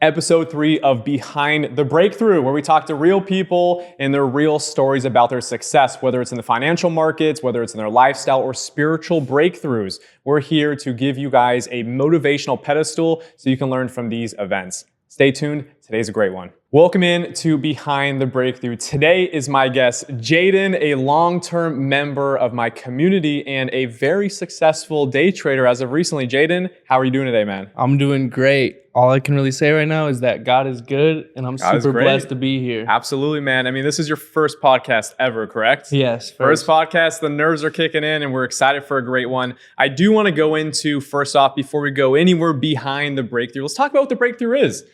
episode 3 of Behind the Breakthrough, where we talk to real people and their real stories about their success, whether it's in the financial markets, whether it's in their lifestyle or spiritual breakthroughs. We're here to give you guys a motivational pedestal so you can learn from these events. Stay tuned. Today's a great one. Welcome in to Behind the Breakthrough. Today is my guest, Jayden, a long-term member of my community and a very successful day trader as of recently. Jayden, how are you doing today, man? I'm doing great. All I can really say right now is that God is good and I'm super blessed to be here. Absolutely, man. I mean, this is your first podcast ever, correct? Yes. First podcast, the nerves are kicking in and we're excited for a great one. I do want to go into, first off, before we go anywhere behind the breakthrough, let's talk about what the breakthrough is.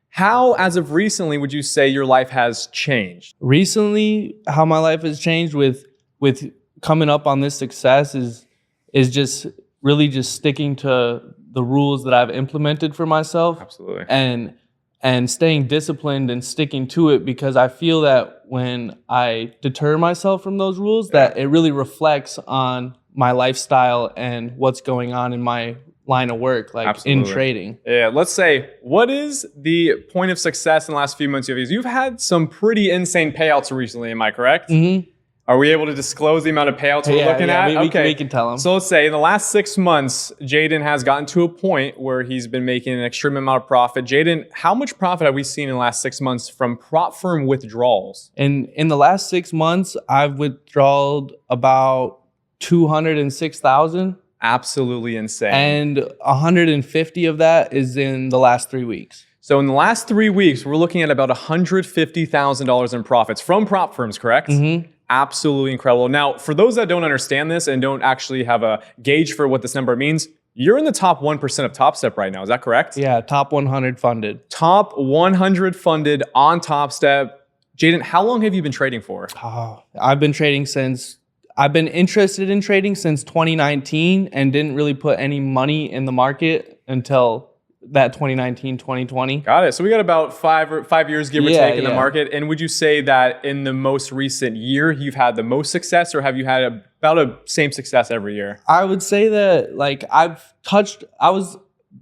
How, as of recently, would you say your life has changed? Recently, how my life has changed with coming up on this success is just really just sticking to the rules that I've implemented for myself. Absolutely. And staying disciplined and sticking to it, because I feel that when I deter myself from those rules, that it really reflects on my lifestyle and what's going on in my line of work, like in trading. Yeah, let's say, what is the point of success in the last few months you've used? You've had some pretty insane payouts recently, am I correct? Mm-hmm. Are we able to disclose the amount of payouts we're looking at? We can tell them. So let's say in the last 6 months, Jayden has gotten to a point where he's been making an extreme amount of profit. Jayden, how much profit have we seen in the last 6 months from prop firm withdrawals? In the last 6 months, I've withdrawn about 206,000. Absolutely insane. And 150 of that is in the last 3 weeks. So in the last 3 weeks, we're looking at about $150,000 in profits from prop firms, correct? Mm-hmm. Absolutely incredible. Now, for those that don't understand this and don't actually have a gauge for what this number means, you're in the top 1% of Top Step right now. Is that correct? Yeah, top 100 funded. Top 100 funded on Top Step. Jayden, how long have you been trading for? I've been interested in trading since 2019 and didn't really put any money in the market until that 2019, 2020. Got it. So we got about 5 years, give or take, in the market. And would you say that in the most recent year, you've had the most success, or have you had about a same success every year? I would say that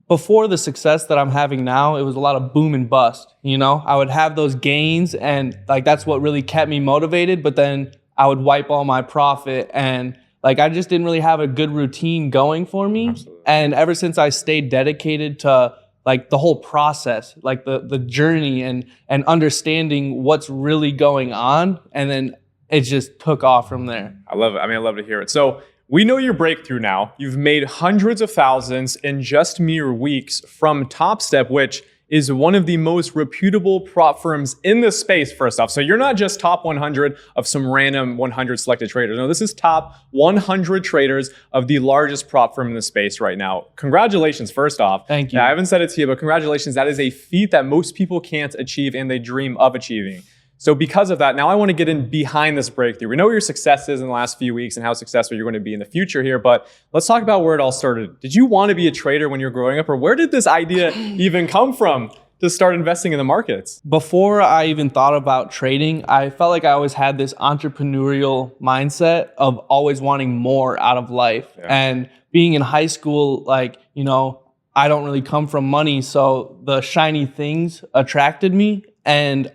before the success that I'm having now, it was a lot of boom and bust. You know, I would have those gains and that's what really kept me motivated. But then I would wipe all my profit and I just didn't really have a good routine going for me. Absolutely. And ever since I stayed dedicated to the whole process, the journey and understanding what's really going on, and then it just took off from there. I love it. I mean, I love to hear it. So we know your breakthrough now. You've made hundreds of thousands in just mere weeks from Top Step, which is one of the most reputable prop firms in the space, first off. So you're not just top 100 of some random 100 selected traders. No, this is top 100 traders of the largest prop firm in the space right now. Congratulations, first off. Thank you. Now, I haven't said it to you, but congratulations. That is a feat that most people can't achieve and they dream of achieving. So because of that, now I want to get in behind this breakthrough. We know what your success is in the last few weeks and how successful you're going to be in the future here, but let's talk about where it all started. Did you want to be a trader when you were growing up, or where did this idea even come from to start investing in the markets? Before I even thought about trading, I felt like I always had this entrepreneurial mindset of always wanting more out of life. Yeah. And being in high school, I don't really come from money, so the shiny things attracted me, and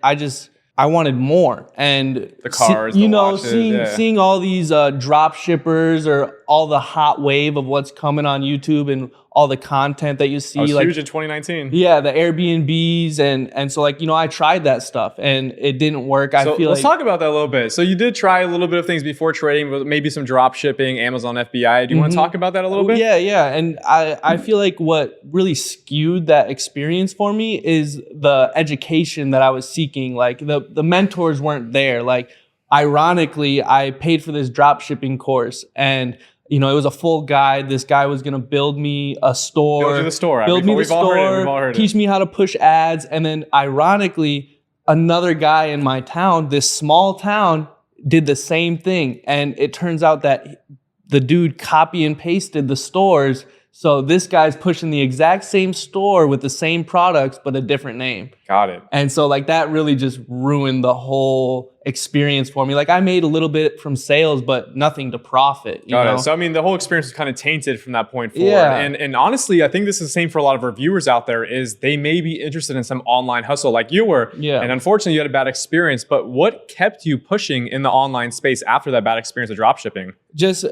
I wanted more. And the cars, seeing all these drop shippers or all the hot wave of what's coming on YouTube and all the content that you see. It was huge in 2019. Yeah, the Airbnbs and so I tried that stuff and it didn't work. Let's talk about that a little bit. So you did try a little bit of things before trading, maybe some drop shipping, Amazon FBA. Do you want to talk about that a little bit? Yeah. And I feel like what really skewed that experience for me is the education that I was seeking. The mentors weren't there. Ironically, I paid for this drop shipping course and it was a full guide. This guy was going to build me a store. Build you the store. Build me the store. Teach me how to push ads. And then ironically, another guy in my town, this small town, did the same thing. And it turns out that the dude copy and pasted the stores So this guy's pushing the exact same store with the same products, but a different name. Got it. And so like that really just ruined the whole experience for me. Like I made a little bit from sales, but nothing to profit. You know? It. So I mean, the whole experience was kind of tainted from that point forward. Yeah. And honestly, I think this is the same for a lot of our viewers out there. Is they may be interested in some online hustle like you were. Yeah. And unfortunately, you had a bad experience. But what kept you pushing in the online space after that bad experience of dropshipping? Just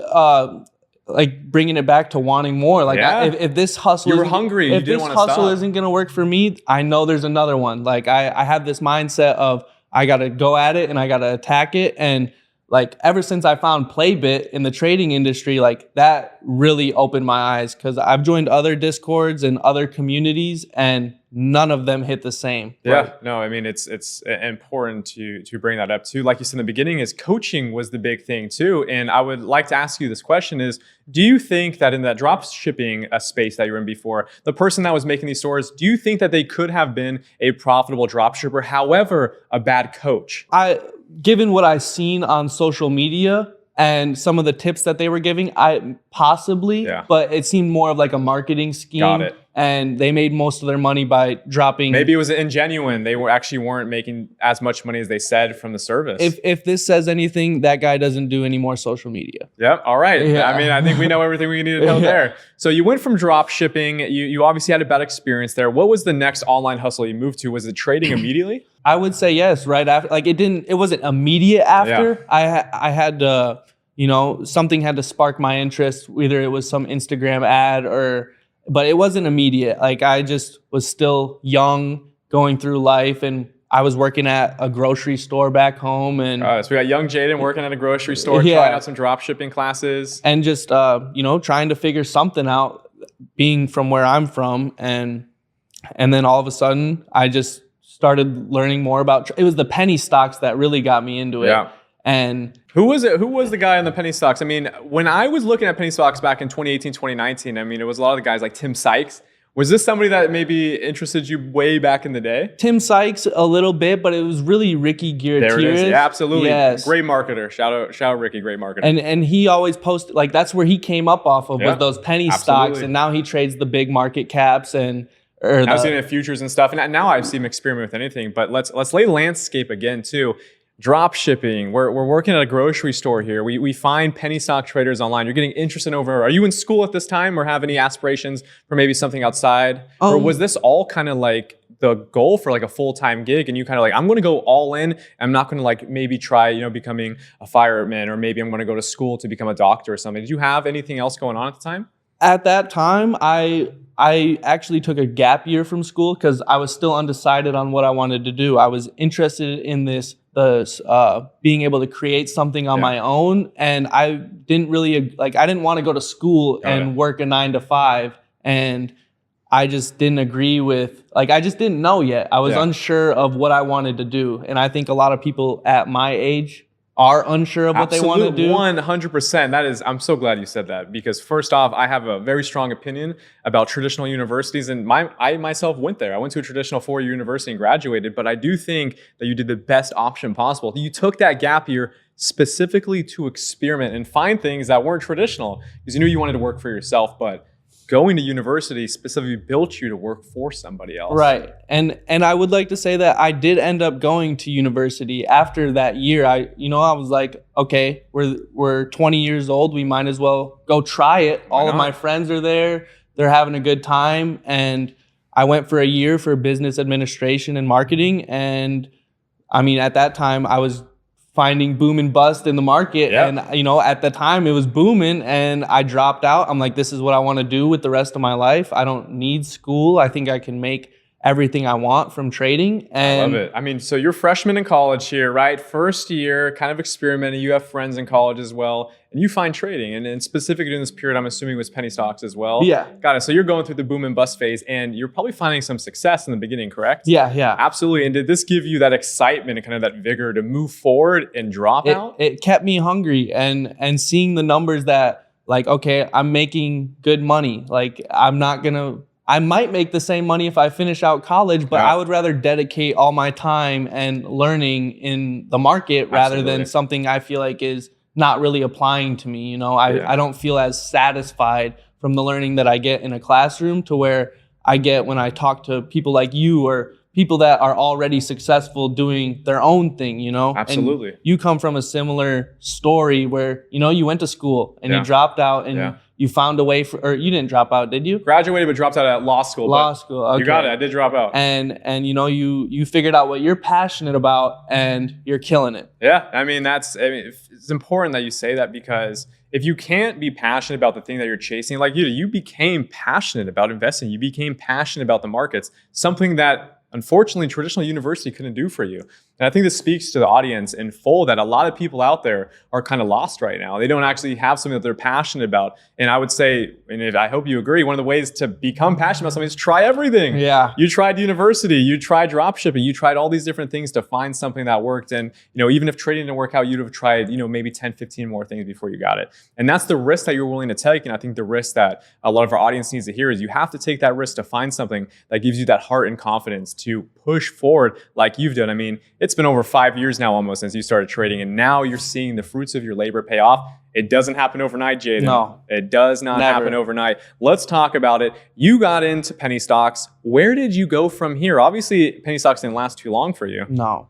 like bringing it back to wanting more. Like if this hustle, you were hungry. You didn't want to stop. If this hustle isn't going to work for me, I know there's another one. Like I have this mindset of I got to go at it and I got to attack it. And like ever since I found Playbit in the trading industry, like that really opened my eyes because I've joined other Discords and other communities and none of them hit the same. Yeah, right? No, I mean, it's important to bring that up too. Like you said in the beginning, is coaching was the big thing too. And I would like to ask you this question is, do you think that in that drop shipping space that you were in before, the person that was making these stores, do you think that they could have been a profitable drop shipper, however, a bad coach? Given what I've seen on social media and some of the tips that they were giving, but it seemed more of like a marketing scheme. Got it. And they made most of their money by dropping. Maybe it was ingenuine. They weren't making as much money as they said from the service. If this says anything, that guy doesn't do any more social media. Yep. All right. Yeah. I mean, I think we know everything we need to know there. So you went from drop shipping. You obviously had a bad experience there. What was the next online hustle you moved to? Was it trading immediately? I would say yes. Right after, like it wasn't immediate after. Yeah. I had to, something had to spark my interest. Either it was some Instagram ad but it wasn't immediate. Like I just was still young, going through life, and I was working at a grocery store back home. And so we got young Jayden working at a grocery store, trying out some drop shipping classes, and just trying to figure something out, being from where I'm from, and then all of a sudden I just started learning more about. It was the penny stocks that really got me into it. Yeah. And who was it? Who was the guy in the penny stocks? I mean, when I was looking at penny stocks back in 2018, 2019, I mean, it was a lot of the guys like Tim Sykes. Was this somebody that maybe interested you way back in the day? Tim Sykes a little bit, but it was really Ricky Gutierrez. There it is. Yeah, absolutely. Yes. Great marketer. Shout out Ricky, great marketer. And he always posted, like that's where he came up off of with those penny stocks, and now he trades the big market caps and I've seen it in futures and stuff, and now I've seen him experiment with anything. But let's lay landscape again too. Drop shipping. We're working at a grocery store here. We find penny stock traders online. You're getting interested over. Are you in school at this time or have any aspirations for maybe something outside? Or was this all kind of like the goal for like a full-time gig and you kind of like, I'm going to go all in. I'm not going to like maybe try, becoming a fireman, or maybe I'm going to go to school to become a doctor or something. Did you have anything else going on at the time? At that time, I actually took a gap year from school because I was still undecided on what I wanted to do. I was interested in being able to create something on my own, and I didn't really I didn't want to go to school and work a 9 to 5, and I just didn't agree with I just didn't know yet. I was unsure of what I wanted to do, and I think a lot of people at my age are unsure of what they want to do. 100%. That is, I'm so glad you said that, because first off, I have a very strong opinion about traditional universities, and I myself went there. I went to a traditional 4-year university and graduated, but I do think that you did the best option possible. You took that gap year specifically to experiment and find things that weren't traditional, because you knew you wanted to work for yourself, but going to university specifically built you to work for somebody else. Right. And I would like to say that I did end up going to university after that year. I was like, okay, we're 20 years old. We might as well go try it. All of my friends are there. They're having a good time. And I went for a year for business administration and marketing. And I mean, at that time I was finding boom and bust in the market. And, at the time it was booming and I dropped out. I'm like, this is what I want to do with the rest of my life. I don't need school. I think I can make everything I want from trading. And I love it. I mean, so you're freshman in college here, right? First year, kind of experimenting. You have friends in college as well, and you find trading. And specifically during this period, I'm assuming it was penny stocks as well. Yeah. Got it. So you're going through the boom and bust phase, and you're probably finding some success in the beginning, correct? Yeah. Absolutely. And did this give you that excitement and kind of that vigor to move forward and drop out? It kept me hungry, and seeing the numbers that okay, I'm making good money. I might make the same money if I finish out college, but I would rather dedicate all my time and learning in the market rather than something I feel like is not really applying to me. I don't feel as satisfied from the learning that I get in a classroom to where I get when I talk to people like you or people that are already successful doing their own thing, you know? Absolutely. And you come from a similar story where, you know, you went to school and Yeah. you dropped out and Yeah. you found a way or you didn't drop out, did you? Graduated, but dropped out at law school. Law school, okay. You got it. I did drop out. And you know, you figured out what you're passionate about and you're killing it. Yeah, it's important that you say that, because if you can't be passionate about the thing that you're chasing, like you became passionate about investing, you became passionate about the markets, something that unfortunately traditional university couldn't do for you. And I think this speaks to the audience in full that a lot of people out there are kind of lost right now. They don't actually have something that they're passionate about. And I would say, and I hope you agree, one of the ways to become passionate about something is try everything. Yeah. You tried university, you tried dropshipping, you tried all these different things to find something that worked. And even if trading didn't work out, you'd have tried maybe 10, 15 more things before you got it. And that's the risk that you're willing to take. And I think the risk that a lot of our audience needs to hear is you have to take that risk to find something that gives you that heart and confidence to push forward like you've done. I mean, it's been over 5 years now almost since you started trading, and now you're seeing the fruits of your labor pay off. It doesn't happen overnight, Jayden. No. It does not happen overnight. Let's talk about it. You got into penny stocks. Where did you go from here? Obviously, penny stocks didn't last too long for you. No.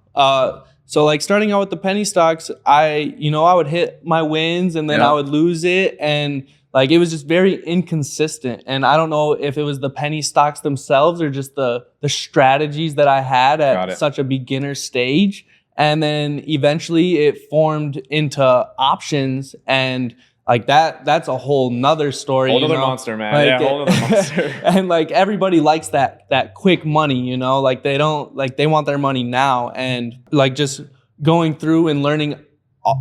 So like starting out with the penny stocks, I would hit my wins and then I would lose it, and like it was just very inconsistent. And I don't know if it was the penny stocks themselves or just the strategies that I had at such a beginner stage. And then eventually it formed into options, and like that's a whole nother story. Whole other monster, man. Like, whole other monster. And like everybody likes that quick money, like they want their money now. And like just going through and learning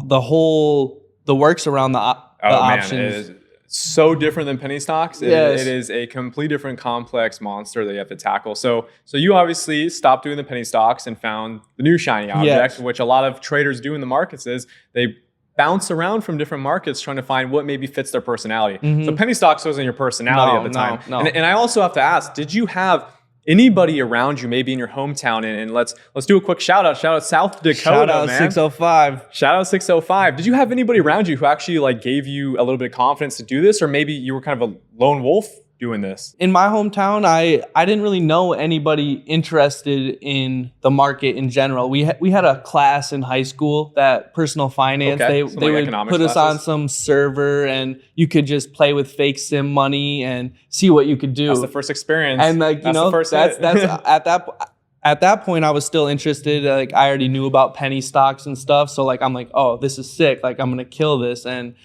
the works around the options. Man, it is so different than penny stocks. Yes. It is a completely different complex monster that you have to tackle. So you obviously stopped doing the penny stocks and found the new shiny object, which a lot of traders do in the markets is they bounce around from different markets trying to find what maybe fits their personality. So penny stocks wasn't your personality at the time. No. And I also have to ask, did you have anybody around you, maybe in your hometown, and let's do a quick shout out South Dakota, shout out man. 605. Shout out 605. Did you have anybody around you who actually like gave you a little bit of confidence to do this, or maybe you were kind of a lone wolf doing this? In my hometown, I didn't really know anybody interested in the market in general. We had a class in high school, that personal finance. They would put us on some server, and you could just play with fake sim money and see what you could do. That's the first experience. And like that's at that point I was still interested. Like I already knew about penny stocks and stuff. So like I'm like, oh, this is sick. Like I'm gonna kill this. And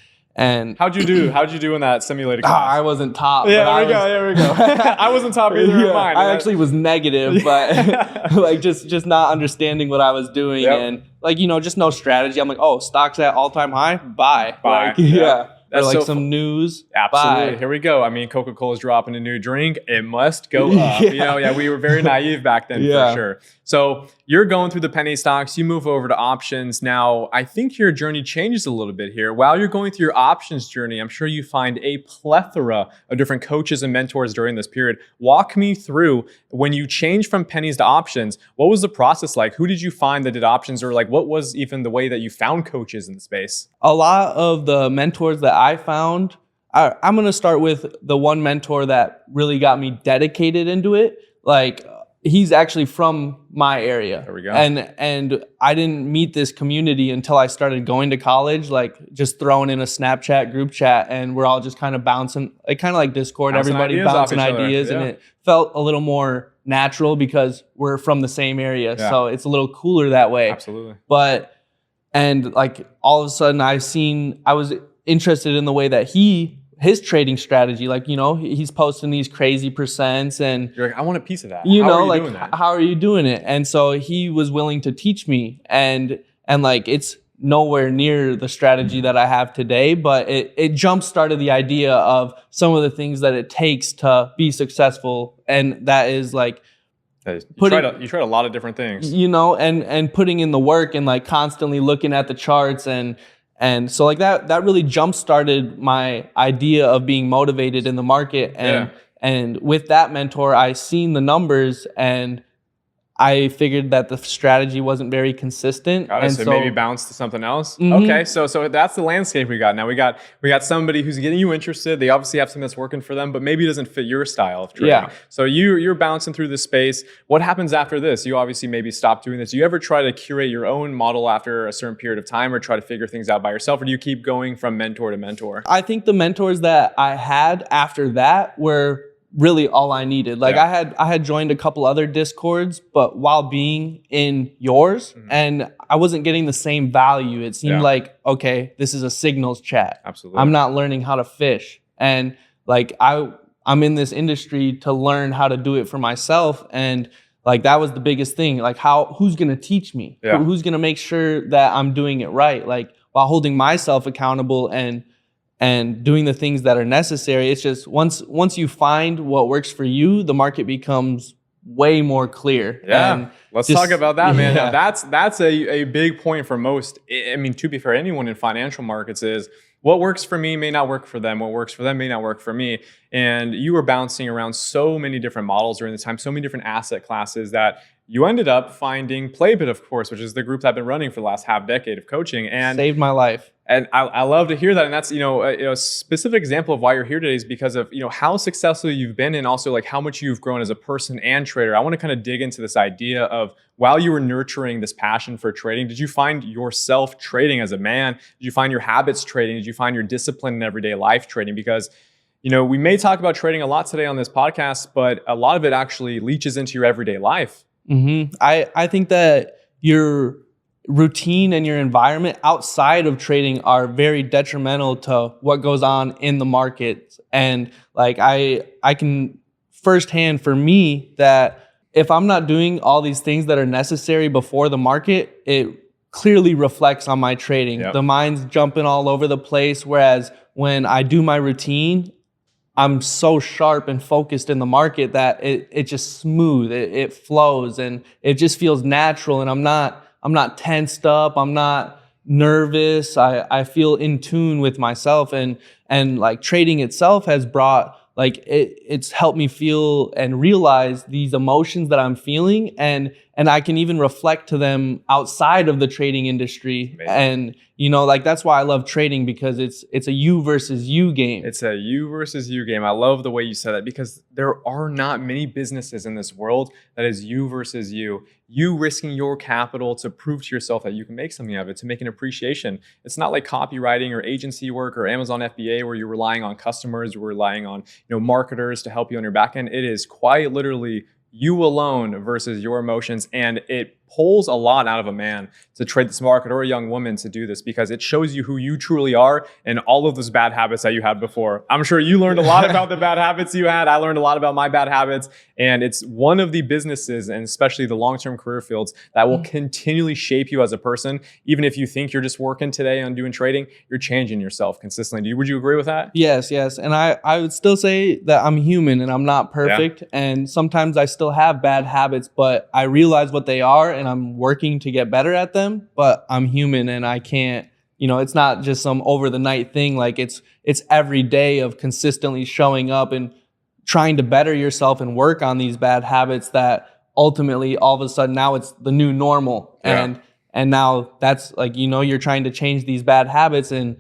how'd you do in that simulated class? I wasn't top. Yeah, there we go. I wasn't top either in mine. I actually was negative, but like just not understanding what I was doing, and like just no strategy. I'm like, oh, stocks at all-time high, buy. Like, yeah. That's or like some news. Absolutely. Buy. Here we go. I mean, Coca-Cola's dropping a new drink. It must go up. We were very naive back then for sure. So you're going through the penny stocks. You move over to options. Now, I think your journey changes a little bit here. While you're going through your options journey, I'm sure you find a plethora of different coaches and mentors during this period. Walk me through when you changed from pennies to options. What was the process like? Who did you find that did options, or like what was even the way that you found coaches in the space? A lot of the mentors that I found, I'm going to start with the one mentor that really got me dedicated into it. Like he's actually from my area. There we go. And I didn't meet this community until I started going to college, like just throwing in a Snapchat group chat, and we're all just kind of bouncing, like kind of like Discord, everybody bouncing ideas, and it felt a little more natural because we're from the same area. Yeah. So it's a little cooler that way. Absolutely. And like all of a sudden I was interested in the way that his trading strategy, like, he's posting these crazy percents, and you're like, I want a piece of that. How are you doing it? And so he was willing to teach me, and like, it's nowhere near the strategy that I have today, but it jump started the idea of some of the things that it takes to be successful. And that is like, you tried a lot of different things, and putting in the work and like constantly looking at the charts, and so like that really jump started my idea of being motivated in the market. And with that mentor, I seen the numbers, and Mm-hmm. I figured that the strategy wasn't very consistent. Got it. And So maybe bounce to something else. Mhm. Okay, so that's the landscape we got. Now we got somebody who's getting you interested. They obviously have something that's working for them, but maybe it doesn't fit your style of trading. Yeah. So you're bouncing through the space. What happens after this? You obviously maybe stop doing this. Do you ever try to curate your own model after a certain period of time, or try to figure things out by yourself, or do you keep going from mentor to mentor? I think the mentors that I had after that were really all I needed. Like Yeah. I had joined a couple other Discords, but while being in yours, and I wasn't getting the same value. It seemed Yeah. like, okay, this is a signals chat. Absolutely. I'm not learning how to fish. And like I'm in this industry to learn how to do it for myself. And like that was the biggest thing. Like who's gonna teach me? Yeah. Who's gonna make sure that I'm doing it right? Like while holding myself accountable and doing the things that are necessary. It's just once you find what works for you, the market becomes way more clear. Yeah, And let's just- talk about that, man. yeah. Now, that's a big point for most. I mean, to be fair, anyone in financial markets is what works for me may not work for them. What works for them may not work for me. And you were bouncing around so many different models during the time, so many different asset classes that you ended up finding Playbit, of course, which is the group that I've been running for the last half decade of coaching. And Saved my life. And I love to hear that. And that's, a specific example of why you're here today is because of, how successful you've been and also like how much you've grown as a person and trader. I want to kind of dig into this idea of while you were nurturing this passion for trading, did you find yourself trading as a man? Did you find your habits trading? Did you find your discipline in everyday life trading? Because, we may talk about trading a lot today on this podcast, but a lot of it actually leaches into your everyday life. Mm-hmm. I think that your routine and your environment outside of trading are very detrimental to what goes on in the market. And like I can firsthand for me that if I'm not doing all these things that are necessary before the market, it clearly reflects on my trading. Yep. The mind's jumping all over the place. Whereas when I do my routine, I'm so sharp and focused in the market that it's just smooth. It flows and it just feels natural. And I'm not tensed up. I'm not nervous. I feel in tune with myself. And like trading itself has brought like it's helped me feel and realize these emotions that I'm feeling, and I can even reflect to them outside of the trading industry. Amazing. And like that's why I love trading, because it's a you versus you game. It's a you versus you game. I love the way you said that, because there are not many businesses in this world that is you versus you. You risking your capital to prove to yourself that you can make something of it, to make an appreciation. It's not like copywriting or agency work or Amazon FBA where you're relying on customers, you're relying on marketers to help you on your back end. It is quite literally you alone versus your emotions, and it pulls a lot out of a man to trade this market, or a young woman to do this, because it shows you who you truly are and all of those bad habits that you had before. I'm sure you learned a lot about the bad habits you had. I learned a lot about my bad habits, and it's one of the businesses, and especially the long-term career fields, that will continually shape you as a person. Even if you think you're just working today on doing trading, you're changing yourself consistently. Would you agree with that? Yes. And I would still say that I'm human and I'm not perfect. Yeah. And sometimes I still have bad habits, but I realize what they are and I'm working to get better at them. But I'm human and I can't, it's not just some over the night thing. Like it's every day of consistently showing up and trying to better yourself and work on these bad habits that ultimately all of a sudden now it's the new normal. Yeah. And now that's like, you're trying to change these bad habits and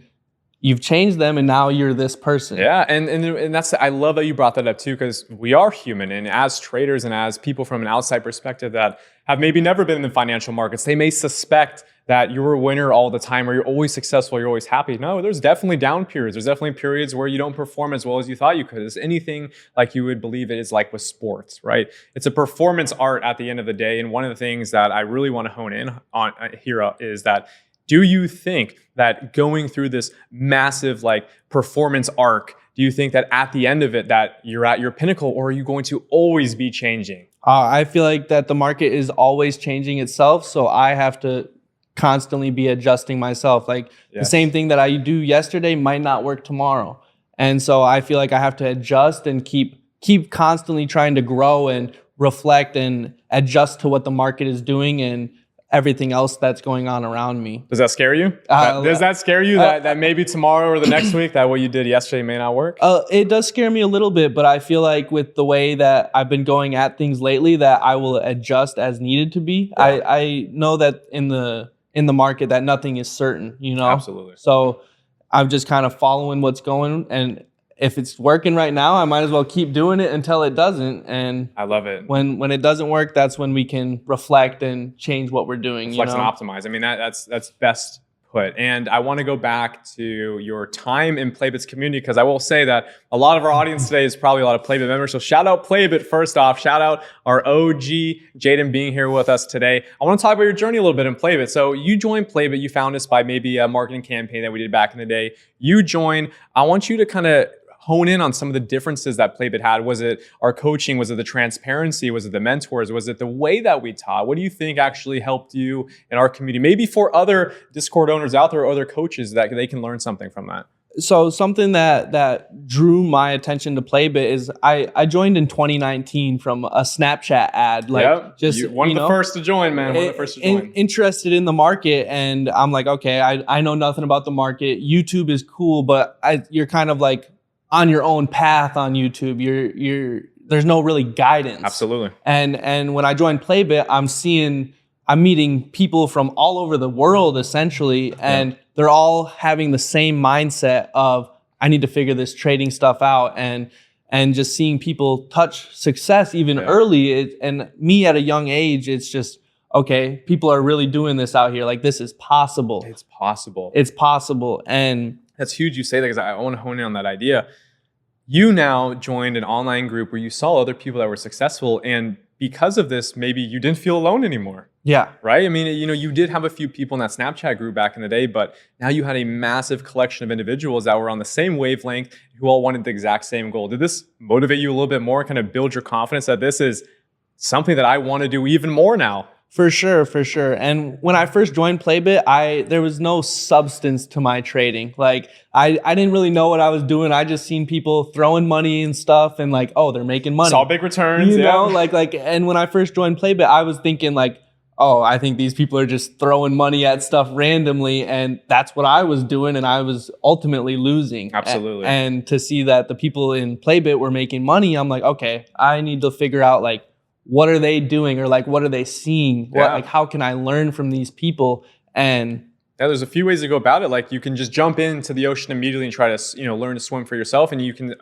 you've changed them and now you're this person. Yeah, and that's, I love that you brought that up too, because we are human, and as traders and as people from an outside perspective that have maybe never been in the financial markets, they may suspect that you're a winner all the time, or you're always successful, you're always happy. No, there's definitely down periods. There's definitely periods where you don't perform as well as you thought you could. It's anything like you would believe it is like with sports, right? It's a performance art at the end of the day, and one of the things that I really want to hone in on here is that, do you think that going through this massive performance arc, do you think that at the end of it that you're at your pinnacle, or are you going to always be changing? I feel like that the market is always changing itself, so I have to constantly be adjusting myself. Like the same thing that I do yesterday might not work tomorrow. And so I feel like I have to adjust and keep constantly trying to grow and reflect and adjust to what the market is doing. And everything else that's going on around me. Does that scare you? Does that scare you that maybe tomorrow or the next week that what you did yesterday may not work? It does scare me a little bit, but I feel like with the way that I've been going at things lately, that I will adjust as needed to be. Yeah. I know that in the market that nothing is certain, you know? Absolutely. So I'm just kind of following what's going, and if it's working right now, I might as well keep doing it until it doesn't. And I love it. When it doesn't work, that's when we can reflect and change what we're doing. Reflect and optimize. I mean, that's best put. And I want to go back to your time in Playbit's community, because I will say that a lot of our audience today is probably a lot of Playbit members. So shout out Playbit first off. Shout out our OG Jayden being here with us today. I want to talk about your journey a little bit in Playbit. So you joined Playbit. You found us by maybe a marketing campaign that we did back in the day. You joined. I want you to kind of hone in on some of the differences that Playbit had. Was it our coaching? Was it the transparency? Was it the mentors? Was it the way that we taught? What do you think actually helped you in our community? Maybe for other Discord owners out there or other coaches that they can learn something from that. So something that drew my attention to Playbit is I joined in 2019 from a Snapchat ad. Like, yep. Just one of the first to join, man. One of the first to join. Interested in the market, and I'm like, okay, I know nothing about the market. YouTube is cool, but you're kind of like on your own path on YouTube. There's no really guidance. Absolutely. And when I joined Playbit, I'm meeting people from all over the world essentially, and they're all having the same mindset of, I need to figure this trading stuff out, and just seeing people touch success even early. And me at a young age, it's just, okay, people are really doing this out here. Like, this is possible. It's possible. It's possible. And that's huge you say that, because I want to hone in on that idea. You now joined an online group where you saw other people that were successful, and because of this, maybe you didn't feel alone anymore. Yeah. Right? I mean, you did have a few people in that Snapchat group back in the day, but now you had a massive collection of individuals that were on the same wavelength, who all wanted the exact same goal. Did this motivate you a little bit more, kind of build your confidence that this is something that I want to do even more now? For sure. And when I first joined Playbit, there was no substance to my trading. Like, I didn't really know what I was doing. I just seen people throwing money and stuff, and like, oh, they're making money. Saw big returns. You know, like, and when I first joined Playbit, I was thinking like, oh, I think these people are just throwing money at stuff randomly, and that's what I was doing, and I was ultimately losing. Absolutely. And to see that the people in Playbit were making money, I'm like, okay, I need to figure out like, what are they doing, or like, what are they seeing? Like, how can I learn from these people? And there's a few ways to go about it. Like, you can just jump into the ocean immediately and try to, learn to swim for yourself. And you can,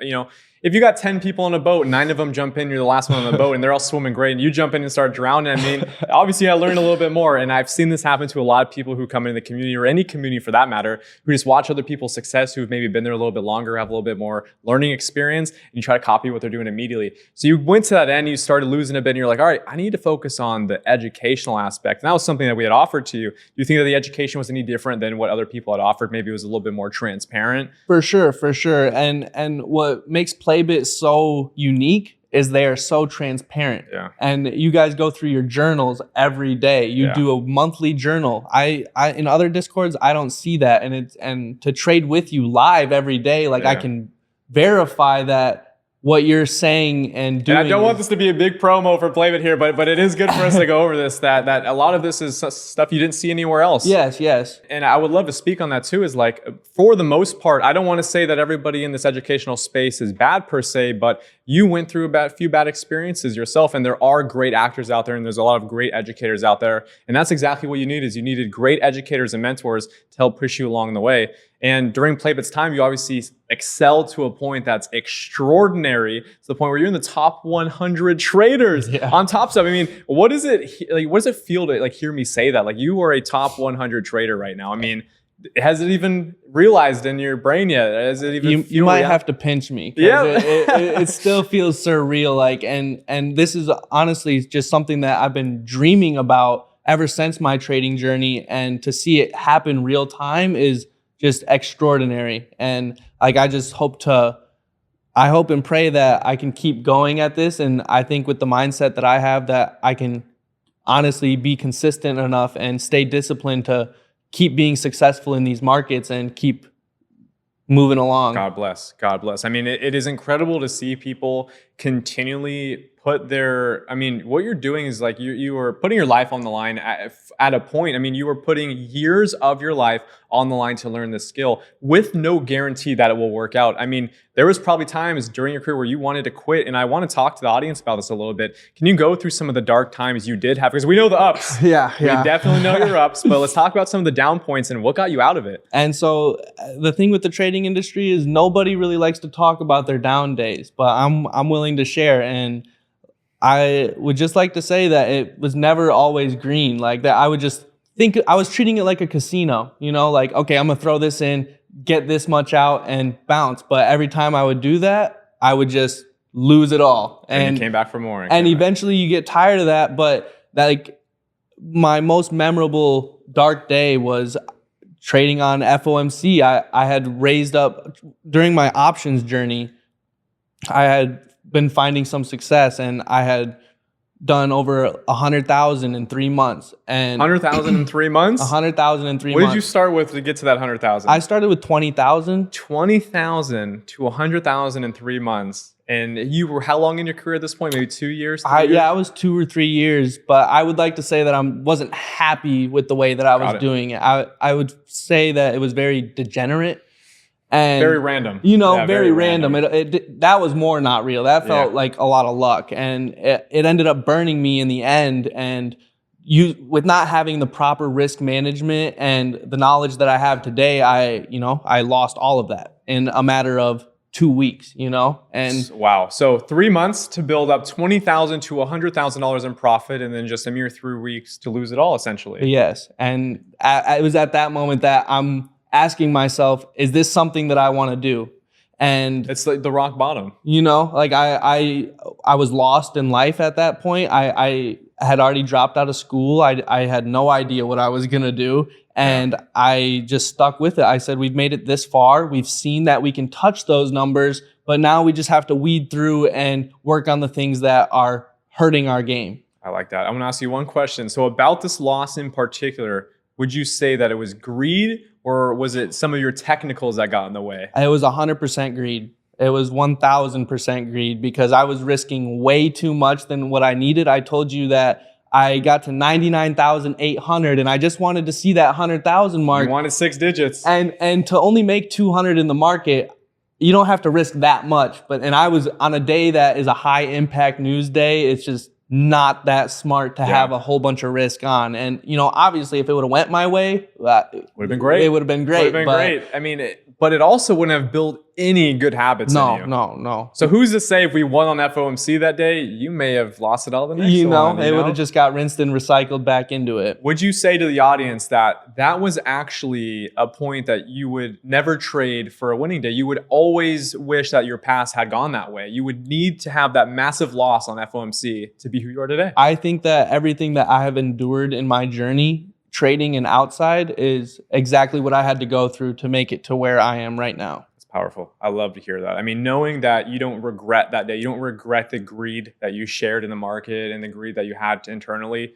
if you got 10 people on a boat, 9 of them jump in, you're the last one on the boat, and they're all swimming great, and you jump in and start drowning. I mean, obviously I learned a little bit more, and I've seen this happen to a lot of people who come into the community, or any community for that matter, who just watch other people's success, who've maybe been there a little bit longer, have a little bit more learning experience, and you try to copy what they're doing immediately. So you went to that end, you started losing a bit, and you're like, all right, I need to focus on the educational aspect. And that was something that we had offered to you. Do you think that the education was any different than what other people had offered? Maybe it was a little bit more transparent? For sure. And what makes Playbit so unique is they are so transparent. Yeah. And you guys go through your journals every day. You do a monthly journal. I in other Discords, I don't see that. And to trade with you live every day, like, I can verify that what you're saying and doing. And I don't want this to be a big promo for Playbit here, but it is good for us to go over this, that a lot of this is stuff you didn't see anywhere else. Yes. And I would love to speak on that too, is like, for the most part, I don't want to say that everybody in this educational space is bad per se, but you went through a few bad experiences yourself, and there are great actors out there, and there's a lot of great educators out there. And that's exactly what you need, is you needed great educators and mentors to help push you along the way. And during Playbit's time, you obviously excelled to a point that's extraordinary, to the point where you're in the top 100 traders on Top Step. I mean, what does it feel to hear me say that? Like, you are a top 100 trader right now. I mean, has it even realized in your brain yet? Has it even you might have to pinch me. Yeah. it still feels surreal. Like, and this is honestly just something that I've been dreaming about ever since my trading journey, and to see it happen real time is just extraordinary. And like, I hope and pray that I can keep going at this. And I think with the mindset that I have, that I can honestly be consistent enough and stay disciplined to keep being successful in these markets and keep moving along. God bless. I mean, it is incredible to see people continually put their, I mean, what you're doing is like you were putting your life on the line at a point. I mean, you were putting years of your life on the line to learn this skill with no guarantee that it will work out. I mean, there was probably times during your career where you wanted to quit, and I want to talk to the audience about this a little bit. Can you go through some of the dark times you did have? Because we know the ups. Yeah. We definitely know your ups, but let's talk about some of the down points and what got you out of it. And so the thing with the trading industry is nobody really likes to talk about their down days, but I'm willing to share. And I would just like to say that it was never always green. Like that, I would just think I was treating it like a casino, like, okay, I'm gonna throw this in, get this much out and bounce. But every time I would do that, I would just lose it all. And you came back for more. And eventually you get tired of that. But like my most memorable dark day was trading on FOMC. I had raised up during my options journey. I had been finding some success, and I had done over 100,000 in 3 months. And 100,000 in 3 months? 100,000 in 3 months. What did you start with to get to that 100,000? I started with 20,000. 20,000 to 100,000 in 3 months. And you were how long in your career at this point? Maybe 2 years? Yeah, I was 2 or 3 years, but I would like to say that I wasn't happy with the way that I was doing it. I would say that it was very degenerate. And very random. Very random. That was more not real. That felt like a lot of luck. And it ended up burning me in the end. And with not having the proper risk management and the knowledge that I have today, I lost all of that in a matter of 2 weeks, and wow. So 3 months to build up $20,000 to $100,000 in profit, and then just a mere 3 weeks to lose it all, essentially. Yes. And it was at that moment that I'm asking myself, is this something that I want to do? And it's like the rock bottom. Like I was lost in life at that point. I had already dropped out of school. I had no idea what I was going to do. And I just stuck with it. I said, we've made it this far. We've seen that we can touch those numbers, but now we just have to weed through and work on the things that are hurting our game. I like that. I'm going to ask you one question. So about this loss in particular, would you say that it was greed, or was it some of your technicals that got in the way? It was 100% greed. It was 1,000% greed, because I was risking way too much than what I needed. I told you that I got to 99,800, and I just wanted to see that 100,000 mark. You wanted 6 digits. And to only make 200 in the market, you don't have to risk that much. And I was on a day that is a high impact news day. It's just not that smart to have a whole bunch of risk on. And, obviously if it would have went my way, would have been great. It would have been great. I mean, but it also wouldn't have built any good habits in you. No. So who's to say if we won on FOMC that day, you may have lost it all the next one. It would have just got rinsed and recycled back into it. Would you say to the audience that was actually a point that you would never trade for a winning day? You would always wish that your past had gone that way. You would need to have that massive loss on FOMC to be who you are today. I think that everything that I have endured in my journey, trading and outside, is exactly what I had to go through to make it to where I am right now. It's powerful. I love to hear that. I mean, knowing that you don't regret that day, you don't regret the greed that you shared in the market and the greed that you had internally.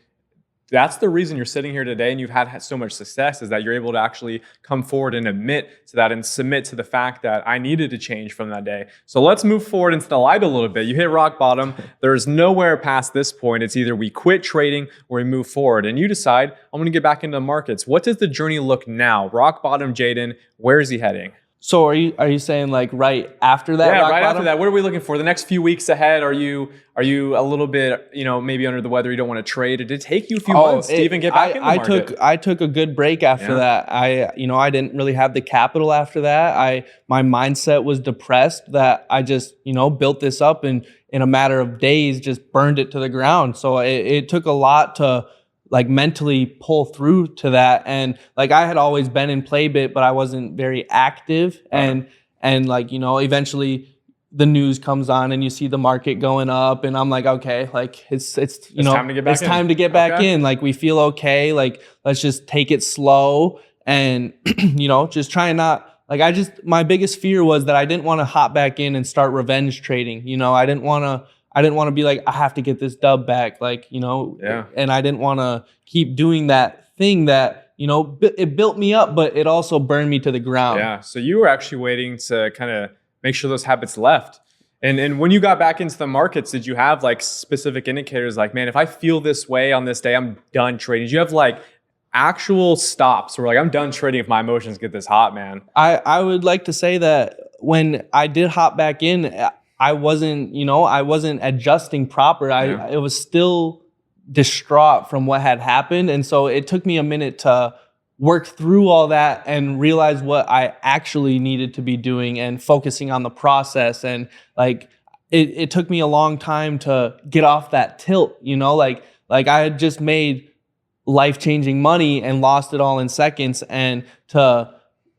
That's the reason you're sitting here today and you've had so much success, is that you're able to actually come forward and admit to that and submit to the fact that I needed to change from that day. So let's move forward into the light a little bit. You hit rock bottom. There's nowhere past this point. It's either we quit trading or we move forward. And you decide, I'm going to get back into the markets. What does the journey look now? Rock bottom Jayden, where is he heading? So are you saying like right after that? Yeah, right after that. What are we looking for? The next few weeks ahead, are you a little bit, maybe under the weather, you don't want to trade? Did it take you a few months to even get back in the market? I took a good break after that. I didn't really have the capital after that. My mindset was depressed, that I just, built this up and in a matter of days just burned it to the ground. So it took a lot to like mentally pull through to that. And like I had always been in Playbit, but I wasn't very active. And like, eventually the news comes on and you see the market going up and I'm like, okay, like it's time to get back time to get back in. Like we feel okay. Like let's just take it slow and, just try and not, like my biggest fear was that I didn't want to hop back in and start revenge trading. I didn't want to be like, I have to get this dub back, like, and I didn't want to keep doing that thing that, it built me up, but it also burned me to the ground. Yeah. So you were actually waiting to kind of make sure those habits left. And when you got back into the markets, did you have like specific indicators like, man, if I feel this way on this day, I'm done trading? Did you have like actual stops where like, I'm done trading if my emotions get this hot, man? I would like to say that when I did hop back in, I wasn't, I wasn't adjusting proper. Yeah. It was still distraught from what had happened. And so it took me a minute to work through all that and realize what I actually needed to be doing and focusing on the process. And like, it took me a long time to get off that tilt, like I had just made life-changing money and lost it all in seconds. And to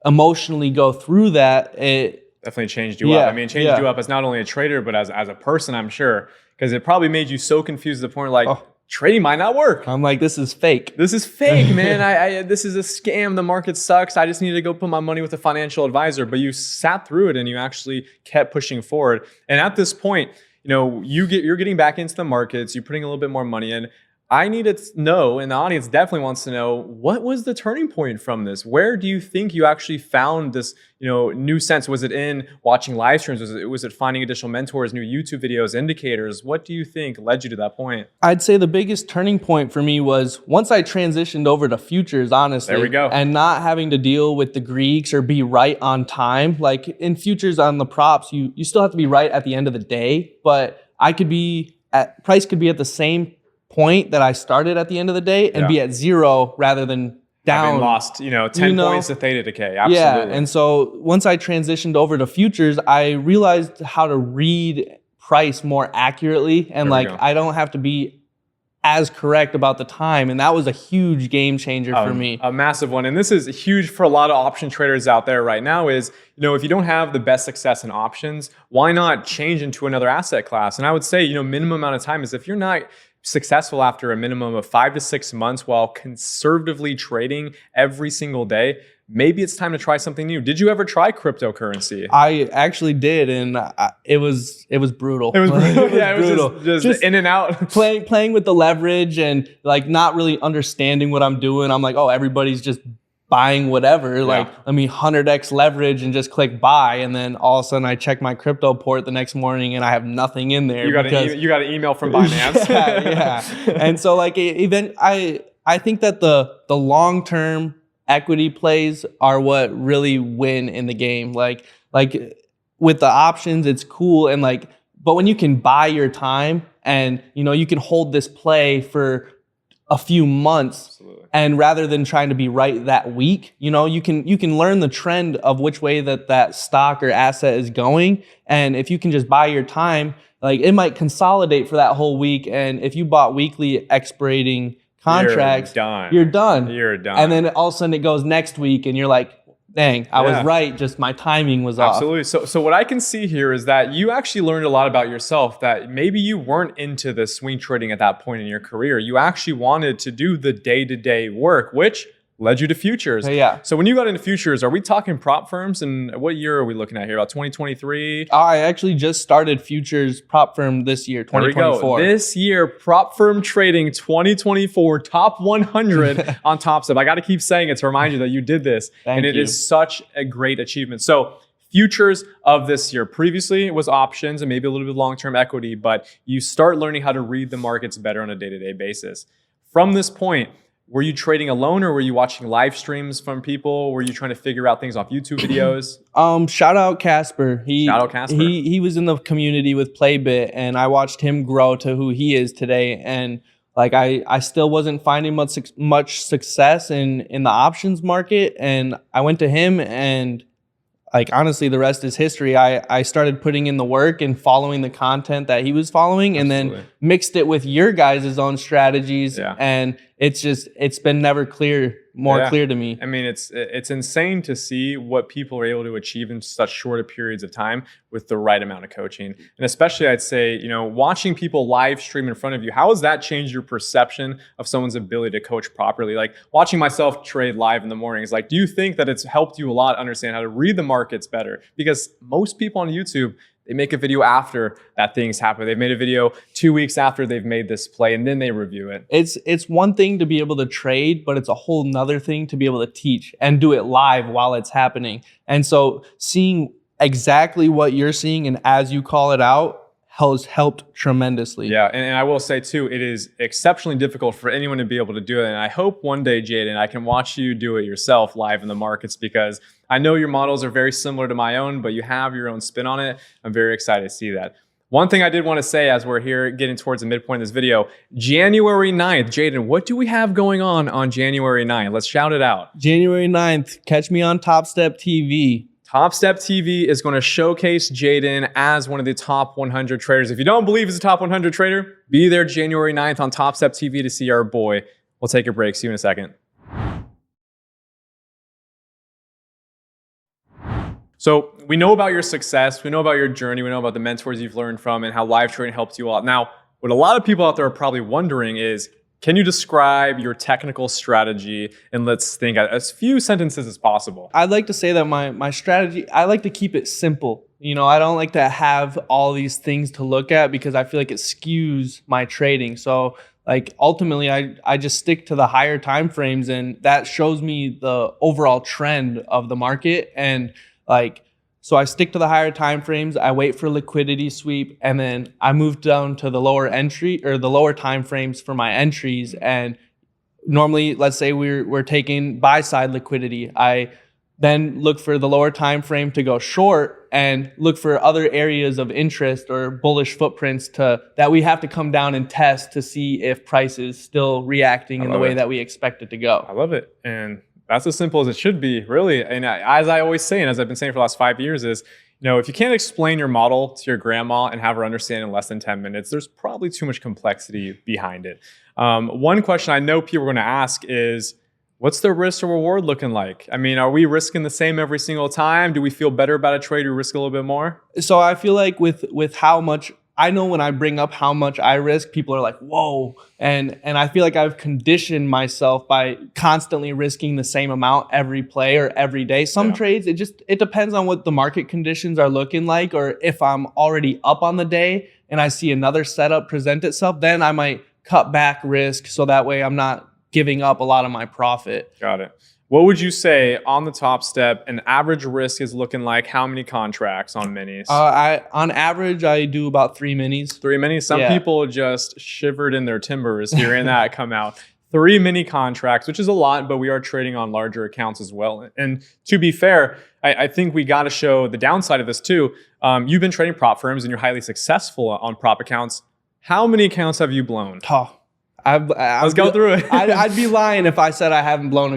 emotionally go through that, it definitely changed you up. I mean, it changed you up as not only a trader, but as a person, I'm sure, because it probably made you so confused to the point like, trading might not work. I'm like, this is fake. This is fake, man. This is a scam. The market sucks. I just need to go put my money with a financial advisor. But you sat through it and you actually kept pushing forward. And at this point, you're getting back into the markets. You're putting a little bit more money in. I need to know, and the audience definitely wants to know, what was the turning point from this? Where do you think you actually found this, new sense? Was it in watching live streams? Was it finding additional mentors, new YouTube videos, indicators? What do you think led you to that point? I'd say the biggest turning point for me was once I transitioned over to futures, honestly. There we go. And not having to deal with the Greeks or be right on time. Like in futures on the props, you still have to be right at the end of the day, but price could be at the same point that I started at the end of the day and be at zero rather than down. Having lost, 10 points to theta decay. Absolutely. Yeah. And so once I transitioned over to futures, I realized how to read price more accurately. And I don't have to be as correct about the time. And that was a huge game changer for me. A massive one. And this is huge for a lot of option traders out there right now is, if you don't have the best success in options, why not change into another asset class? And I would say, minimum amount of time is if you're not successful after a minimum of 5 to 6 months while conservatively trading every single day, maybe it's time to try something new. Did you ever try cryptocurrency? I actually did, and it was brutal. It was brutal. It was brutal. Just in and out. Playing with the leverage and not really understanding what I'm doing. I'm like, oh, everybody's just buying whatever, let me 100x leverage and just click buy, and then all of a sudden I check my crypto port the next morning and I have nothing in there. You got an email from Binance. yeah. And so I think that the long-term equity plays are what really win in the game. Like with the options, it's cool but when you can buy your time and you can hold this play for a few months. Absolutely. And rather than trying to be right that week, you can learn the trend of which way that stock or asset is going. And if you can just buy your time, it might consolidate for that whole week. And if you bought weekly expirating contracts, you're done. And then all of a sudden it goes next week and you're like, dang, I was right, just my timing was off. Absolutely. So what I can see here is that you actually learned a lot about yourself, that maybe you weren't into the swing trading at that point in your career. You actually wanted to do the day-to-day work, which led you to futures. Yeah. So when you got into futures, are we talking prop firms? And what year are we looking at here? About 2023? I actually just started futures prop firm this year, 2024. There we go. This year, prop firm trading 2024, top 100 on Top Step. I got to keep saying it to remind you that you did this. Thank you. It is such a great achievement. So futures of this year. Previously, it was options and maybe a little bit long-term equity, but you start learning how to read the markets better on a day-to-day basis. From this point, were you trading alone or were you watching live streams from people? Were you trying to figure out things off YouTube videos? Shout out Casper. Shout out Casper. He was in the community with Playbit and I watched him grow to who he is today. And I still wasn't finding much success in the options market. And I went to him and honestly, the rest is history. I started putting in the work and following the content that he was following. Absolutely. And then mixed it with your guys' own strategies. Yeah. And it's been never more clear to me. I mean, it's insane to see what people are able to achieve in such shorter periods of time with the right amount of coaching. And especially I'd say, watching people live stream in front of you, how has that changed your perception of someone's ability to coach properly? Watching myself trade live in the mornings, do you think that it's helped you a lot understand how to read the markets better? Because most people on YouTube, they make a video after that thing's happened. They've made a video 2 weeks after they've made this play and then they review it. It's one thing to be able to trade, but it's a whole nother thing to be able to teach and do it live while it's happening. And so seeing exactly what you're seeing and as you call it out has helped tremendously. Yeah, and I will say too, it is exceptionally difficult for anyone to be able to do it. And I hope one day, Jayden, I can watch you do it yourself live in the markets, because I know your models are very similar to my own, but you have your own spin on it. I'm very excited to see that. One thing I did want to say as we're here getting towards the midpoint of this video, January 9th, Jayden, what do we have going on January 9th? Let's shout it out. January 9th, catch me on Top Step TV. Top Step TV is going to showcase Jayden as one of the top 100 traders. If you don't believe he's a top 100 trader, be there January 9th on Top Step TV to see our boy. We'll take a break. See you in a second. So we know about your success. We know about your journey. We know about the mentors you've learned from and how live trading helped you out. Now, what a lot of people out there are probably wondering is, can you describe your technical strategy? And let's think as few sentences as possible. I'd like to say that my strategy, I like to keep it simple. You know, I don't like to have all these things to look at because I feel like it skews my trading. So like ultimately I just stick to the higher time frames, and that shows me the overall trend of the market. And like, so I stick to the higher time frames, I wait for liquidity sweep, and then I move down to the lower entry or the lower time frames for my entries. And normally, let's say we're taking buy side liquidity. I then look for the lower time frame to go short and look for other areas of interest or bullish footprints that we have to come down and test to see if price is still reacting in the way that we expect it to go. I love it. And that's as simple as it should be, really. And as I always say, and as I've been saying for the last 5 years, is, you know, if you can't explain your model to your grandma and have her understand in less than 10 minutes, there's probably too much complexity behind it. One question I know people are going to ask is, what's the risk or reward looking like? I mean, are we risking the same every single time? Do we feel better about a trade? Do we risk a little bit more? So I feel like with how much, I know when I bring up how much I risk, people are like, whoa. And I feel like I've conditioned myself by constantly risking the same amount every play or every day. Some trades, it depends on what the market conditions are looking like, or if I'm already up on the day and I see another setup present itself, then I might cut back risk so that way I'm not giving up a lot of my profit. Got it. What would you say on the Top Step an average risk is looking like? How many contracts on minis? On average, I do about 3 minis. 3 minis? Some people just shivered in their timbers hearing that come out. 3 mini contracts, which is a lot, but we are trading on larger accounts as well. And to be fair, I think we got to show the downside of this too. You've been trading prop firms and you're highly successful on prop accounts. How many accounts have you blown? Let's go through it. I'd be lying if I said I haven't blown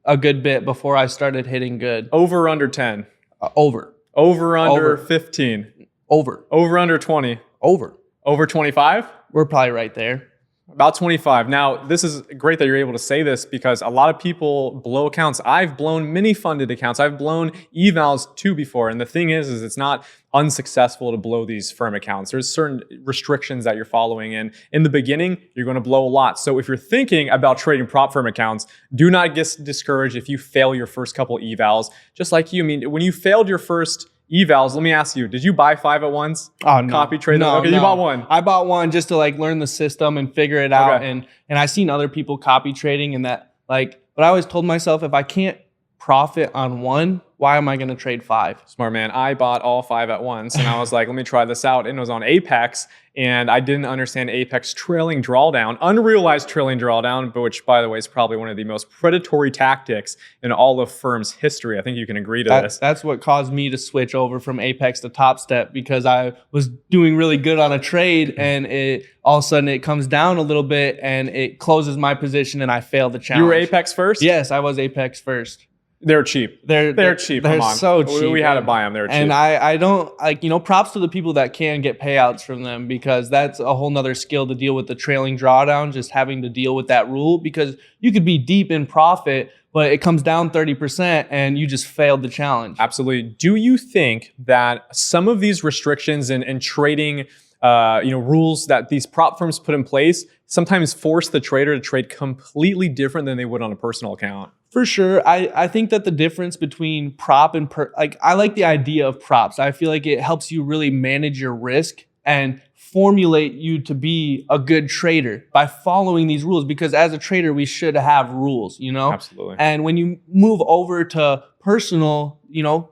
a good bit before I started hitting good. Over or under 10? Over. Over under 15? Over. Over under 20? Over. Over 25? We're probably right there. About 25. Now, this is great that you're able to say this because a lot of people blow accounts. I've blown mini funded accounts. I've blown evals too before. And the thing is it's not unsuccessful to blow these firm accounts. There's certain restrictions that you're following. And in the beginning, you're going to blow a lot. So if you're thinking about trading prop firm accounts, do not get discouraged if you fail your first couple evals. Just like you, I mean, when you failed your first evals, let me ask you, did you buy 5 at once? Oh, no. Copy trade? No, okay, no. You bought one. I bought one just to like learn the system and figure it out. And I seen other people copy trading and that, like, but I always told myself, if I can't profit on one, why am I going to trade 5? Smart man. I bought all 5 at once and I was like, let me try this out. And it was on Apex and I didn't understand Apex trailing drawdown, unrealized trailing drawdown, but which by the way is probably one of the most predatory tactics in all of firm's history. I think you can agree to this. That's what caused me to switch over from Apex to Top Step because I was doing really good on a trade and it all of a sudden it comes down a little bit and it closes my position and I failed the challenge. You were Apex first? Yes, I was Apex first. They're cheap. They're cheap. They're Come on. so cheap. We had to buy them. They're cheap. And I don't like, you know, props to the people that can get payouts from them because that's a whole nother skill to deal with the trailing drawdown, just having to deal with that rule because you could be deep in profit, but it comes down 30% and you just failed the challenge. Absolutely. Do you think that some of these restrictions and trading rules that these prop firms put in place sometimes force the trader to trade completely different than they would on a personal account? For sure. I think that the difference between prop and I like the idea of props. I feel like it helps you really manage your risk and formulate you to be a good trader by following these rules because as a trader, we should have rules, you know? Absolutely. And when you move over to personal,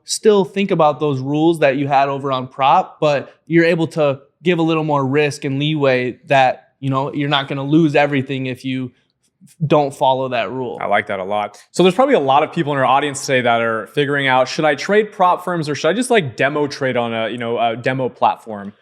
still think about those rules that you had over on prop, but you're able to give a little more risk and leeway that, you're not going to lose everything if you don't follow that rule. I like that a lot. So there's probably a lot of people in our audience today that are figuring out, should I trade prop firms or should I just like demo trade on a demo platform?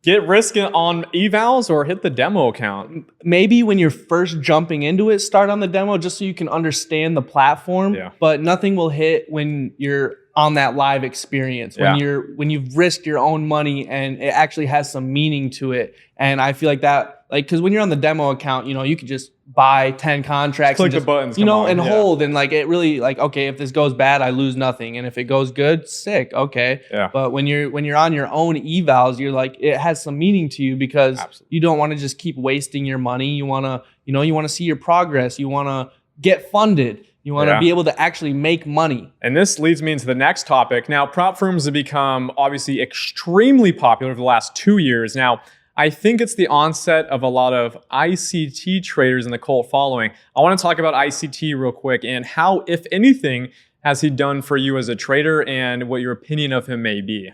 Get risk on evals or hit the demo account. Maybe when you're first jumping into it, start on the demo just so you can understand the platform. Yeah. But nothing will hit when you're on that live experience. When you've risked your own money and it actually has some meaning to it. And I feel like that, because when you're on the demo account, you could just buy 10 contracts, click the buttons, and hold, and it really okay, if this goes bad, I lose nothing, and if it goes good, sick, okay. Yeah. But when you're on your own evals, you're it has some meaning to you because you don't want to just keep wasting your money. You want to you want to see your progress. You want to get funded. You want to be able to actually make money. And this leads me into the next topic. Now, prop firms have become obviously extremely popular over the last 2 years. Now, I think it's the onset of a lot of ICT traders in the cult following. I want to talk about ICT real quick and how, if anything, has he done for you as a trader and what your opinion of him may be.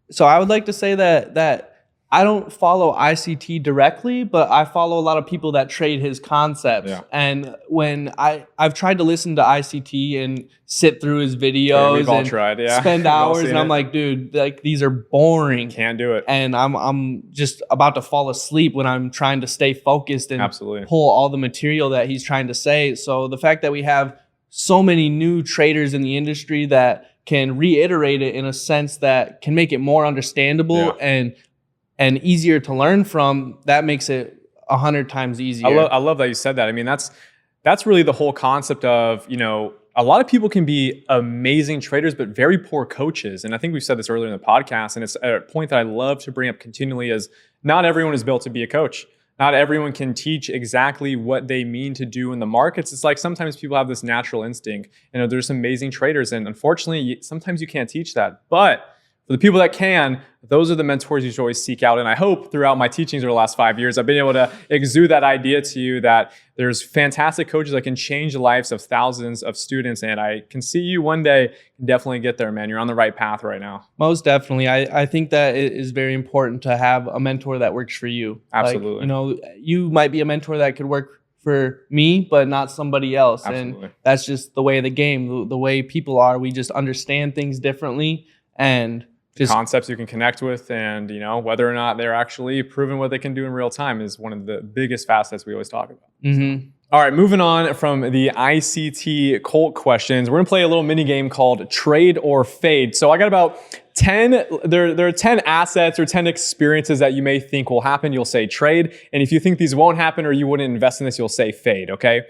So I would like to say that I don't follow ICT directly, but I follow a lot of people that trade his concepts. Yeah. And when I've tried to listen to ICT and sit through his videos we've all tried, spend hours, and I'm like, dude, these are boring. Can't do it. And I'm just about to fall asleep when I'm trying to stay focused and pull all the material that he's trying to say. So the fact that we have so many new traders in the industry that can reiterate it in a sense that can make it more understandable and easier to learn from, that makes it 100 times easier. I love that you said that. I mean, that's really the whole concept of, a lot of people can be amazing traders, but very poor coaches. And I think we've said this earlier in the podcast, and it's a point that I love to bring up continually is not everyone is built to be a coach. Not everyone can teach exactly what they mean to do in the markets. It's like sometimes people have this natural instinct. There's some amazing traders, and unfortunately, sometimes you can't teach that. But for the people that can, those are the mentors you should always seek out. And I hope throughout my teachings over the last 5 years, I've been able to exude that idea to you that there's fantastic coaches that can change the lives of thousands of students. And I can see you one day definitely get there, man. You're on the right path right now. Most definitely. I think that it is very important to have a mentor that works for you. Absolutely. You might be a mentor that could work for me, but not somebody else. Absolutely. And that's just the way of the game, the way people are. We just understand things differently, and concepts you can connect with, and whether or not they're actually proven what they can do in real time is one of the biggest facets we always talk about. All right, moving on from the ICT cult questions, we're gonna play a little mini game called Trade or Fade. So I got about 10, there are 10 assets or 10 experiences that you may think will happen. You'll say trade. And if you think these won't happen or you wouldn't invest in this, you'll say fade, okay?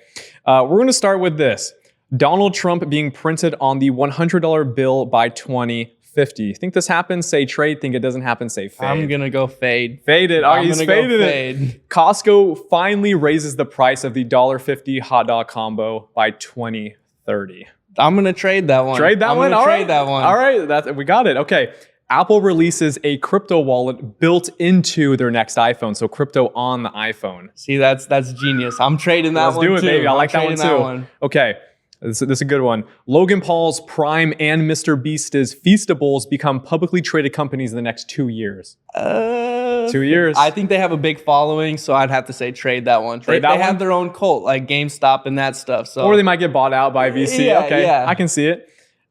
We're gonna start with this. Donald Trump being printed on the $100 bill by 2050. Think this happens? Say trade. Think it doesn't happen? Say fade. I'm going to go fade. Fade it. Oh, he's faded it. Costco finally raises the price of the $1.50 hot dog combo by 2030. I'm going to trade that one. Trade that one? I'm going to trade that one. All right. We got it. Okay. Apple releases a crypto wallet built into their next iPhone. So crypto on the iPhone. See, that's genius. I'm trading that one too. Let's do it, baby. I like that one too. Okay. This is a good one. Logan Paul's Prime and Mr. Beast's Feastables become publicly traded companies in the next 2 years. 2 years. I think they have a big following, so I'd have to say trade that one. They have their own cult, like GameStop and that stuff. So. Or they might get bought out by VC. Yeah. I can see it.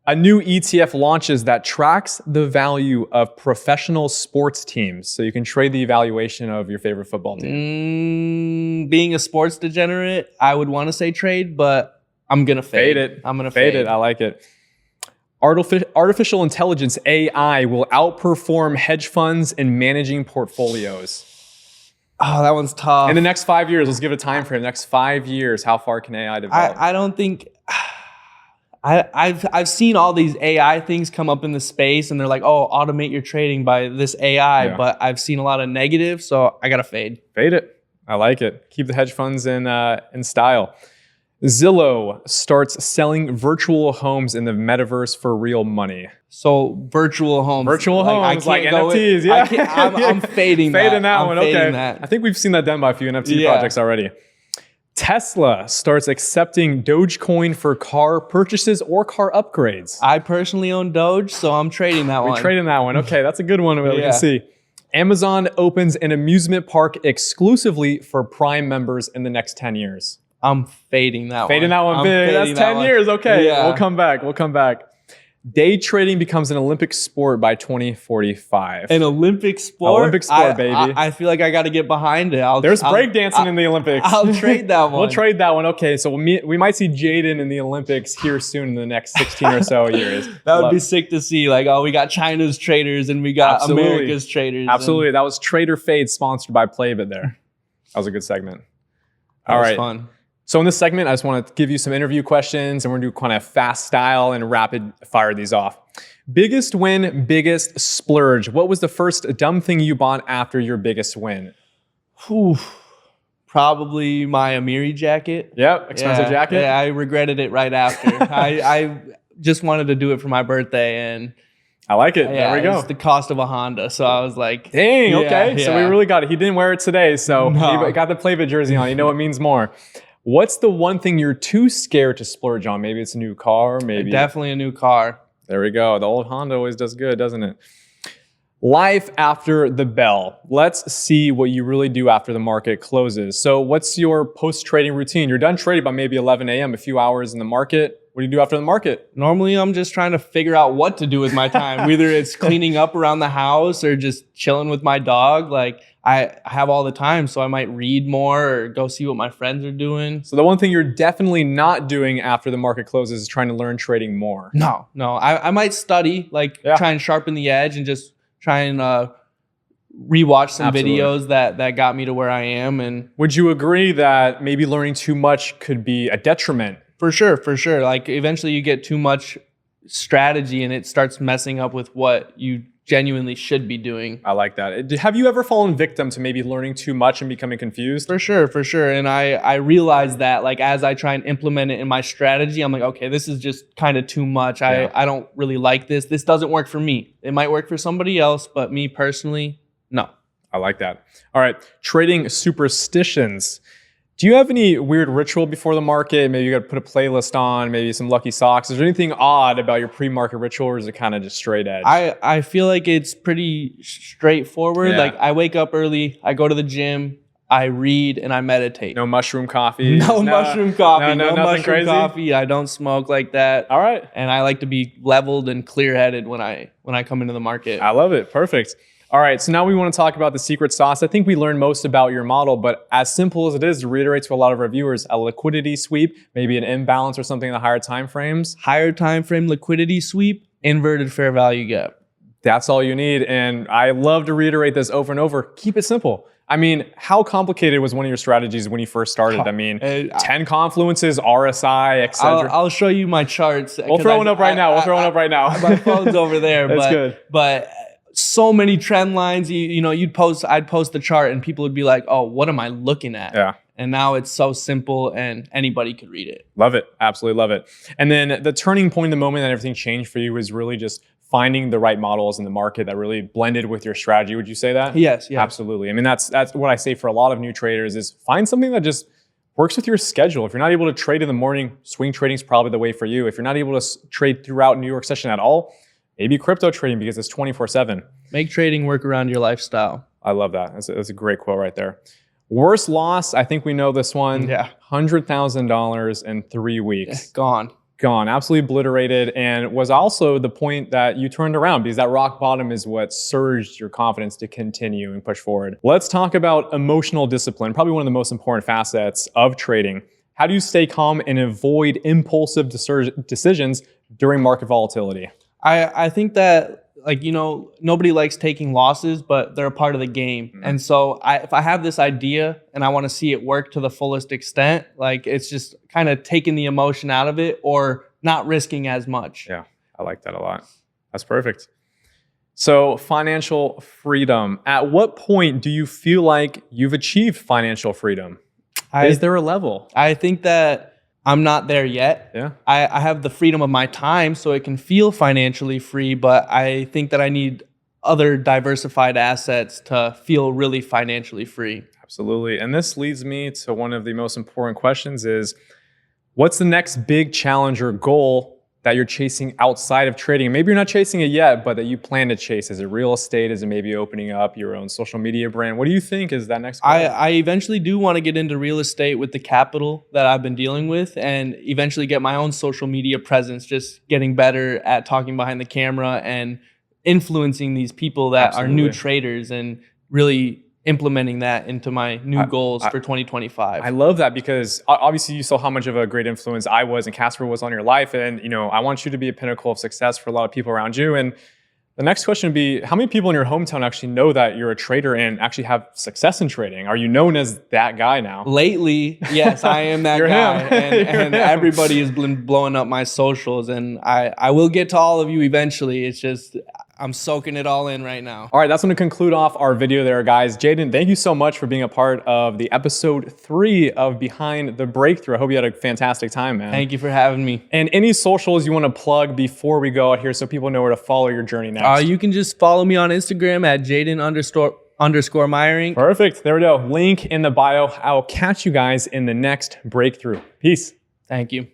A new ETF launches that tracks the value of professional sports teams. So you can trade the evaluation of your favorite football team. Being a sports degenerate, I would want to say trade, but I'm going to fade it. I'm going to fade it. I like it. Artificial intelligence, AI, will outperform hedge funds in managing portfolios. Oh, that one's tough. In the next 5 years, let's give it a time frame. Next 5 years, how far can AI develop? I don't think... I've seen all these AI things come up in the space, and they're like, oh, automate your trading by this AI, but I've seen a lot of negative, so I got to fade. Fade it. I like it. Keep the hedge funds in style. Zillow starts selling virtual homes in the metaverse for real money. So virtual homes. Virtual homes, like NFTs. I'm fading that. Fading that one, okay. I think we've seen that done by a few NFT projects already. Tesla starts accepting Dogecoin for car purchases or car upgrades. I personally own Doge, so I'm trading that one. We're trading that one. Okay, that's a good one that we Yeah. can see. Amazon opens an amusement park exclusively for Prime members in the next 10 years. I'm fading that one. Fading that one I'm big. That's fading 10 that years. one. Okay, Yeah. we'll come back. Day trading becomes an Olympic sport by 2045. An Olympic sport? Olympic sport, baby. I feel like I got to get behind it. There's breakdancing in the Olympics. I'll trade that one. We'll trade that one. Okay, so we might see Jayden in the Olympics here soon in the next 16 or so years. That would be sick to see. Like, oh, we got China's traders and we got Absolutely. America's traders. Absolutely. That was Trader Fade, sponsored by Playvit there. That was a good segment. That All was right. fun. So in this segment, I just want to give you some interview questions, and we're going to do kind of fast style and rapid fire these off. Biggest win, biggest splurge. What was the first dumb thing you bought after your biggest win? Whew. Probably my Amiri jacket. Yep, expensive jacket. Yeah, I regretted it right after. I just wanted to do it for my birthday, and I like it. yeah, There we go. it's the cost of a Honda. So I was like, Dang, yeah, okay. So we yeah. really got it. He didn't wear it today, so No. he got the Playvit jersey on. You know it means more. What's the one thing you're too scared to splurge on? Maybe it's a new car, maybe. Definitely a new car. There we go. The old Honda always does good, doesn't it? Life after the bell. Let's see what you really do after the market closes. So what's your post-trading routine? You're done trading by maybe 11 a.m., a few hours in the market. What do you do after the market? Normally, I'm just trying to figure out what to do with my time. Whether it's cleaning up around the house or just chilling with my dog. Like, I have all the time, so I might read more or go see what my friends are doing. So the one thing you're definitely not doing after the market closes is trying to learn trading more. No. I might study, like try and sharpen the edge and just try and rewatch some Absolutely. videos that got me to where I am. And Would you agree that maybe learning too much could be a detriment? for sure. Like, eventually you get too much strategy and it starts messing up with what you genuinely should be doing. I like that. Have you ever fallen victim to maybe learning too much and becoming confused? For sure. And I realize that, like, as I try and implement it in my strategy, I'm like, okay, this is just kind of too much. I don't really like this. This doesn't work for me. It might work for somebody else, but me personally, no. I like that. All right, trading superstitions. Do you have any weird ritual before the market? Maybe you got to put a playlist on, maybe some lucky socks. Is there anything odd about your pre-market ritual, or is it kind of just straight edge? I feel like it's pretty straightforward. Yeah. Like, I wake up early, I go to the gym, I read, and I meditate. No mushroom coffee? No mushroom coffee. No, nothing mushroom crazy? coffee. I don't smoke like that. All right. And I like to be leveled and clear-headed when I come into the market. I love it. Perfect. All right, so now we want to talk about the secret sauce. I think we learned most about your model, but as simple as it is, to reiterate to a lot of our viewers, a liquidity sweep, maybe an imbalance or something in the higher time frames. Higher time frame liquidity sweep, inverted fair value gap. That's all you need. And I love to reiterate this over and over. Keep it simple. I mean, how complicated was one of your strategies when you first started? I mean, 10 confluences, RSI, etc. I'll show you my charts. We'll throw one up right now. My phone's over there. That's good. But so many trend lines. I'd post the chart and people would be like, oh, what am I looking at? Yeah. And now it's so simple and anybody could read it. Love it. Absolutely love it. And then the turning point, the moment that everything changed for you, was really just finding the right models in the market that really blended with your strategy. Would you say that? Yes. Absolutely. I mean, that's what I say for a lot of new traders is find something that just works with your schedule. If you're not able to trade in the morning, swing trading is probably the way for you. If you're not able to trade throughout New York session at all, maybe crypto trading because it's 24/7. Make trading work around your lifestyle. I love that. That's a great quote right there. Worst loss, I think we know this one. Yeah. $100,000 in 3 weeks. Gone. Absolutely obliterated, and was also the point that you turned around because that rock bottom is what surged your confidence to continue and push forward. Let's talk about emotional discipline, probably one of the most important facets of trading. How do you stay calm and avoid impulsive decisions during market volatility? I think that, like, nobody likes taking losses, but they're a part of the game. Mm-hmm. And so if I have this idea and I want to see it work to the fullest extent, like, it's just kind of taking the emotion out of it or not risking as much. Yeah, I like that a lot. That's perfect. So financial freedom. At what point do you feel like you've achieved financial freedom? Is there a level? I think that I'm not there yet. Yeah. I have the freedom of my time so it can feel financially free, but I think that I need other diversified assets to feel really financially free. Absolutely. And this leads me to one of the most important questions is, what's the next big challenge or goal that you're chasing outside of trading? Maybe you're not chasing it yet, but that you plan to chase. Is it real estate? Is it maybe opening up your own social media brand? What do you think is that next goal? I eventually do want to get into real estate with the capital that I've been dealing with, and eventually get my own social media presence, just getting better at talking behind the camera and influencing these people that are new traders, and really implementing that into my new goals for 2025. I love that, because obviously you saw how much of a great influence I was and Casper was on your life. And, I want you to be a pinnacle of success for a lot of people around you. And the next question would be, how many people in your hometown actually know that you're a trader and actually have success in trading? Are you known as that guy now? Lately, yes, I am that guy. And everybody has been blowing up my socials, and I will get to all of you eventually. It's just, I'm soaking it all in right now. All right, that's going to conclude off our video there, guys. Jayden, thank you so much for being a part of the episode 3 of Behind the Breakthrough. I hope you had a fantastic time, man. Thank you for having me. And any socials you want to plug before we go out here so people know where to follow your journey next? You can just follow me on Instagram at Jayden_Meyering. Perfect. There we go. Link in the bio. I'll catch you guys in the next breakthrough. Peace. Thank you.